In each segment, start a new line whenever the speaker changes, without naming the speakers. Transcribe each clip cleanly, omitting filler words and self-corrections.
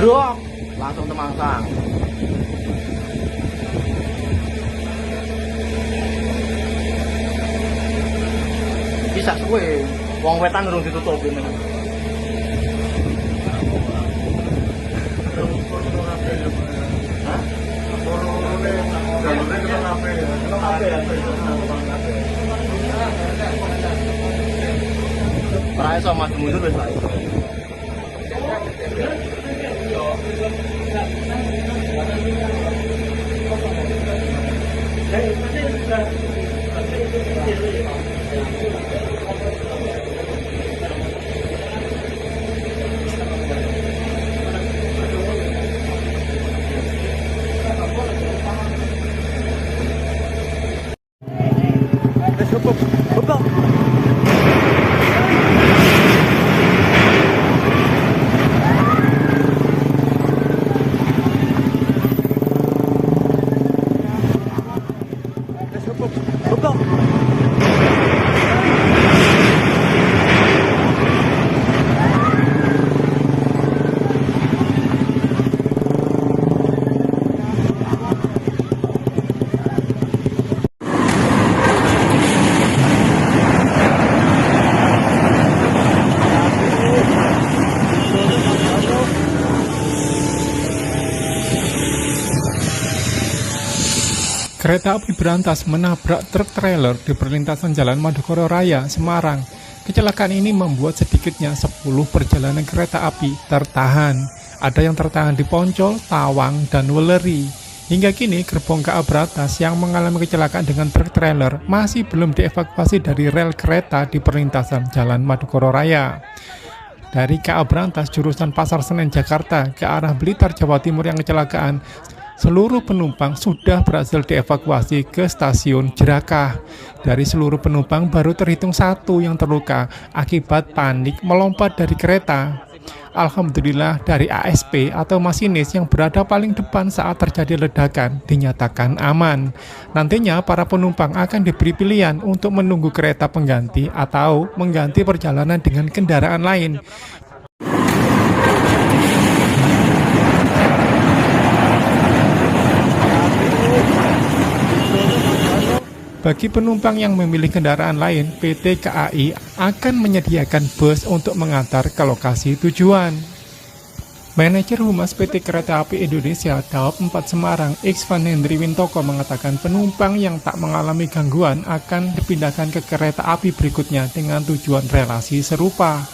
Brok, langsung temangsang. Bisa suwe, wong wetan urung ditutup ini. Ora iso maju mundur wis ora iso.
Kereta api berantas menabrak truk trailer di perlintasan Jalan Madukoro Raya, Semarang. Kecelakaan ini membuat sedikitnya 10 perjalanan kereta api tertahan. Ada yang tertahan di Poncol, Tawang, dan Weleri. Hingga kini, gerbong KA Berantas yang mengalami kecelakaan dengan truk trailer masih belum dievakuasi dari rel kereta di perlintasan Jalan Madukoro Raya. Dari KA Berantas jurusan Pasar Senen Jakarta ke arah Blitar Jawa Timur yang kecelakaan, seluruh penumpang sudah berhasil dievakuasi ke stasiun Jerakah. Dari seluruh penumpang baru terhitung 1 yang terluka akibat panik melompat dari kereta. Alhamdulillah dari ASP atau masinis yang berada paling depan saat terjadi ledakan dinyatakan aman. Nantinya para penumpang akan diberi pilihan untuk menunggu kereta pengganti atau mengganti perjalanan dengan kendaraan lain. Bagi penumpang yang memilih kendaraan lain, PT KAI akan menyediakan bus untuk mengantar ke lokasi tujuan. Manajer Humas PT Kereta Api Indonesia Daob 4 Semarang, Iksvan Hendri Wintoko mengatakan penumpang yang tak mengalami gangguan akan dipindahkan ke kereta api berikutnya dengan tujuan relasi serupa.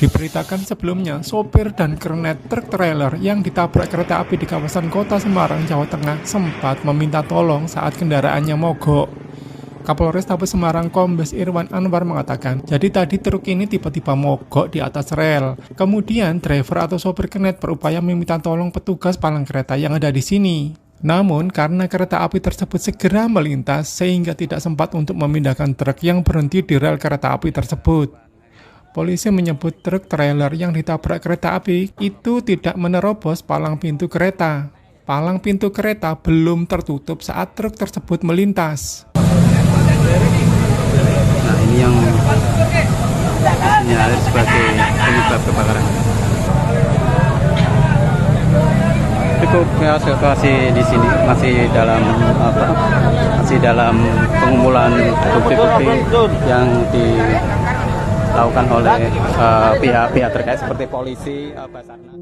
Diberitakan sebelumnya, sopir dan kernet truk trailer yang ditabrak kereta api di kawasan Kota Semarang, Jawa Tengah sempat meminta tolong saat kendaraannya mogok. Kapolres Tabes Semarang Kombes Irwan Anwar mengatakan, jadi tadi truk ini tiba-tiba mogok di atas rel. Kemudian driver atau sopir kernet berupaya meminta tolong petugas palang kereta yang ada di sini. Namun karena kereta api tersebut segera melintas sehingga tidak sempat untuk memindahkan truk yang berhenti di rel kereta api tersebut. Polisi menyebut truk trailer yang ditabrak kereta api itu tidak menerobos palang pintu kereta. Palang pintu kereta belum tertutup saat truk tersebut melintas.
Nah, ini yang disinyalir sebagai penyebab kebakaran. Cukup ya, situasi di sini masih dalam pengumpulan bukti-bukti yang dilakukan oleh pihak-pihak terkait seperti polisi, Basarnas.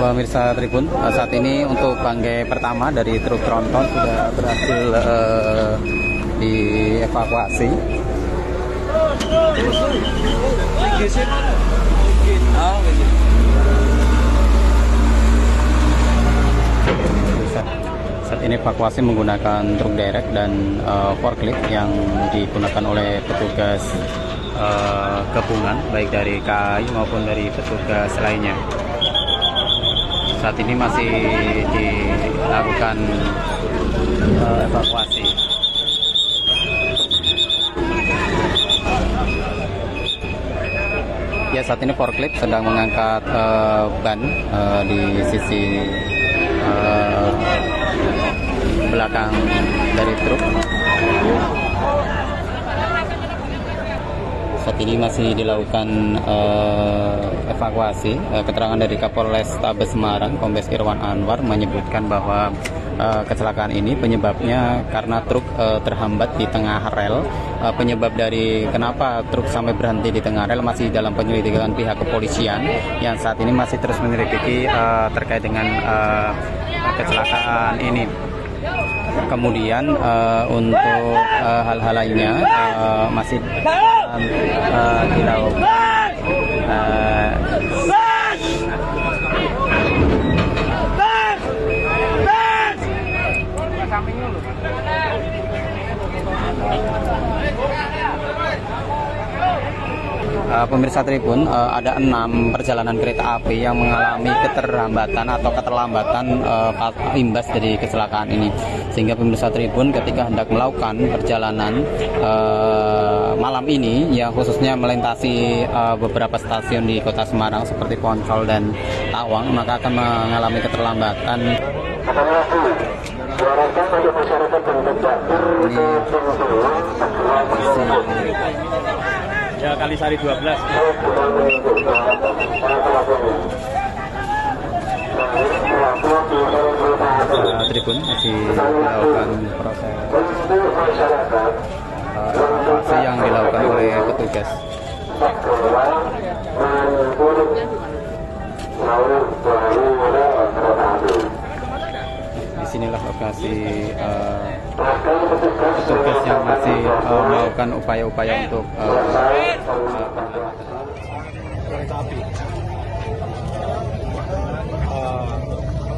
pemirsa Tribun, saat ini untuk bangkai pertama dari truk tronton sudah berhasil dievakuasi. Saat ini evakuasi menggunakan truk derek dan forklift yang digunakan oleh petugas gabungan baik dari KAI maupun dari petugas lainnya. Saat ini masih dilakukan evakuasi. Ya, saat ini forklift sedang mengangkat ban di sisi belakang dari truk. Saat ini masih dilakukan evakuasi. Keterangan dari Kapolres Tabes Semarang, Kombes Irwan Anwar menyebutkan bahwa kecelakaan ini penyebabnya karena truk terhambat di tengah rel. Penyebab dari kenapa truk sampai berhenti di tengah rel masih dalam penyelidikan pihak kepolisian yang saat ini masih terus menyelidiki terkait dengan kecelakaan ini. Kemudian untuk hal-hal lainnya masih dilakukan. Pemirsa Tribun, ada 6 perjalanan kereta api yang mengalami keterlambatan atau keterlambatan imbas dari kecelakaan ini. Sehingga pemirsa Tribun ketika hendak melakukan perjalanan malam ini, yang khususnya melintasi beberapa stasiun di Kota Semarang seperti Poncol dan Tawang, maka akan mengalami keterlambatan.
Ya, Kalisari 12.
Tribun masih melakukan proses evakuasi yang dilakukan oleh petugas. Disinilah lokasi petugas yang masih melakukan upaya-upaya untuk
Kereta api.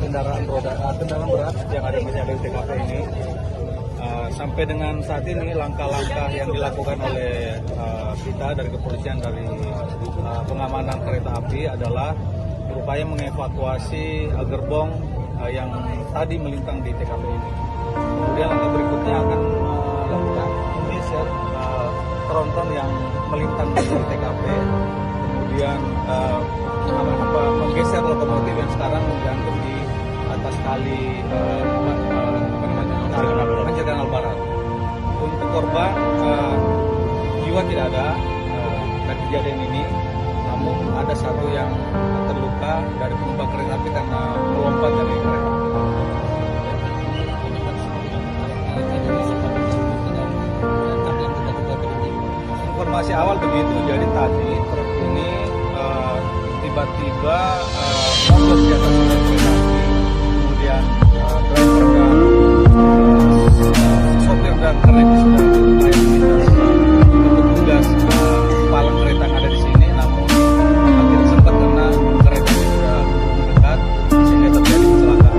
Kendaraan berat yang ada di TKP ini. Sampai dengan saat ini langkah-langkah yang dilakukan oleh kita dari kepolisian dari pengamanan kereta api adalah berupaya mengevakuasi gerbong yang tadi melintang di TKP ini. Kemudian langkah berikutnya akan melakukan menggeser tronton yang melintang di TKP. Kemudian menggeser lokomotif yang sekarang diangkut di atas kali Kanal Barat. Untuk korban jiwa tidak ada dari kejadian ini, namun ada satu yang terluka dari penumpang kereta api karena melompat dari kereta api. Informasi awal begitu, jadi tadi truk ini tiba-tiba mogok di atas kereta api, kemudian driver dan sopir dan kereta sudah petugas palang kereta yang ada di sini, namun tidak sempat karena kereta ini sudah mendekat sehingga terjadi kecelakaan.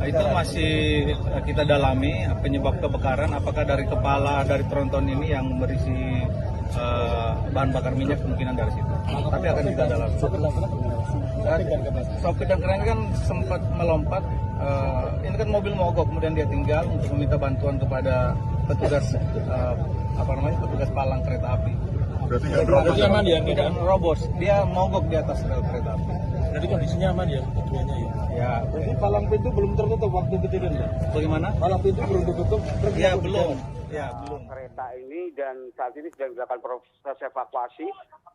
Itu masih kita dalami penyebab kebakaran, apakah dari kepala dari tronton ini yang berisi bahan bakar minyak, kemungkinan dari situ. Tapi akan kita dalami. Sopir dan kereta kan sempat melompat. Ini kan mobil mogok, kemudian dia tinggal untuk meminta bantuan kepada petugas petugas palang kereta api.
Berarti nggak aman ya?
Tidak robos, dia mogok di atas rel kereta api.
Jadi kondisinya aman ya keduanya ya?
Ya,
Berarti palang pintu belum tertutup waktu kejadian ya?
bagaimana?
Palang pintu belum tertutup?
Ya, belum. Ya, belum.
Kereta ini dan saat ini sedang dilakukan proses evakuasi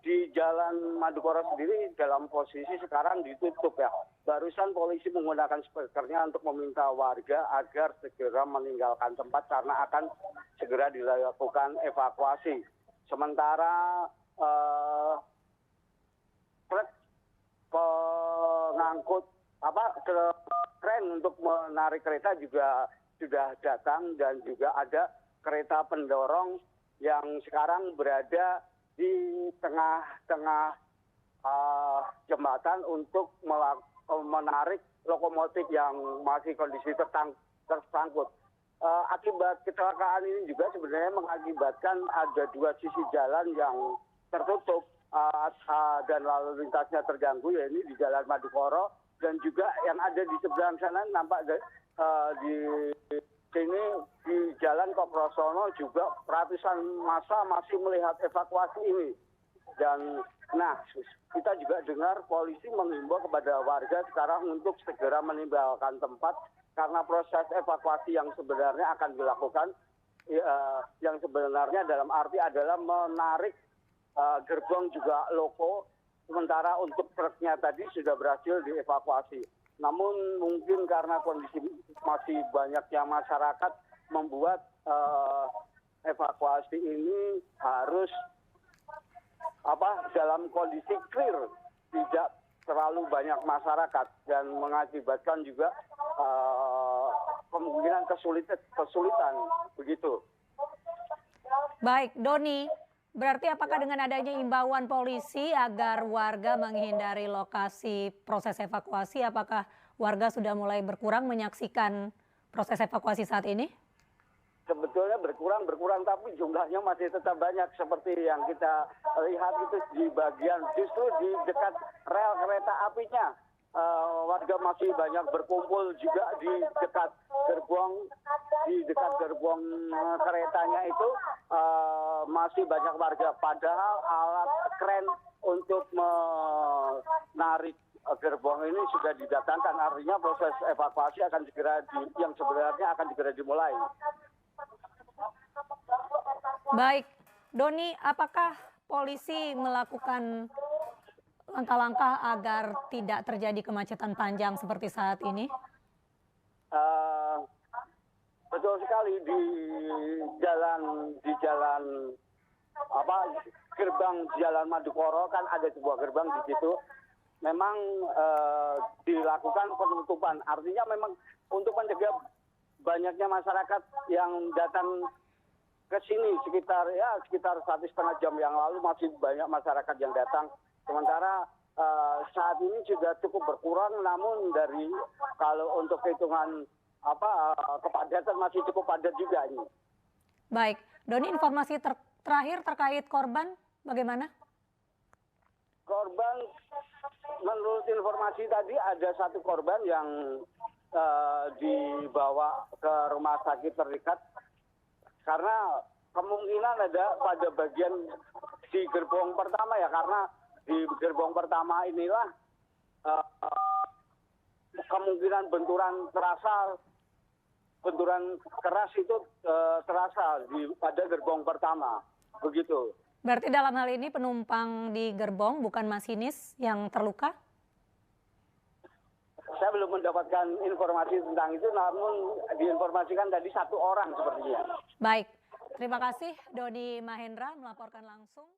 di Jalan Madukoro sendiri dalam posisi sekarang ditutup ya. Barusan polisi menggunakan speakernya untuk meminta warga agar segera meninggalkan tempat karena akan segera dilakukan evakuasi. Sementara truk pengangkut kren untuk menarik kereta juga sudah datang, dan juga ada kereta pendorong yang sekarang berada di tengah-tengah jembatan untuk menarik lokomotif yang masih kondisi tersangkut. Akibat kecelakaan ini juga sebenarnya mengakibatkan ada dua sisi jalan yang tertutup dan lalu lintasnya terganggu, yaitu di Jalan Madukoro dan juga yang ada di seberang sana nampak di sini di Jalan Kokrosono juga ratusan massa masih melihat evakuasi ini. Dan kita juga dengar polisi mengimbau kepada warga sekarang untuk segera meninggalkan tempat karena proses evakuasi yang sebenarnya akan dilakukan yang sebenarnya dalam arti adalah menarik gerbong juga loko, sementara untuk truknya tadi sudah berhasil dievakuasi. Namun mungkin karena kondisi masih banyaknya masyarakat membuat evakuasi ini harus dalam kondisi clear, tidak terlalu banyak masyarakat, dan mengakibatkan juga kemungkinan kesulitan begitu.
Baik, Doni, berarti apakah dengan adanya imbauan polisi agar warga menghindari lokasi proses evakuasi, apakah warga sudah mulai berkurang menyaksikan proses evakuasi saat ini?
Sebetulnya berkurang, tapi jumlahnya masih tetap banyak seperti yang kita lihat itu di bagian justru di dekat rel kereta apinya. Warga masih banyak berkumpul juga di dekat gerbong keretanya itu masih banyak warga. Padahal alat kren untuk menarik gerbong ini sudah didatangkan, artinya proses evakuasi akan segera dimulai.
Baik, Doni, apakah polisi melakukan langkah-langkah agar tidak terjadi kemacetan panjang seperti saat ini?
Betul sekali, di jalan gerbang Jalan Madukoro kan ada sebuah gerbang di situ. Memang dilakukan penutupan, artinya memang untuk mencegah banyaknya masyarakat yang datang ke sini sekitar 1,5 jam yang lalu masih banyak masyarakat yang datang. Sementara saat ini sudah cukup berkurang, namun kalau untuk hitungan kepadatan masih cukup padat juga ini.
Baik, Doni, informasi terakhir terkait korban bagaimana?
Korban, menurut informasi tadi ada satu korban yang dibawa ke rumah sakit terdekat karena kemungkinan ada pada bagian di gerbong pertama ya, karena di gerbong pertama inilah kemungkinan benturan keras itu terasa pada gerbong pertama, begitu.
Berarti dalam hal ini penumpang di gerbong bukan masinis yang terluka?
Saya belum mendapatkan informasi tentang itu, namun diinformasikan tadi satu orang sepertinya.
Baik, terima kasih Doni Mahendra melaporkan langsung.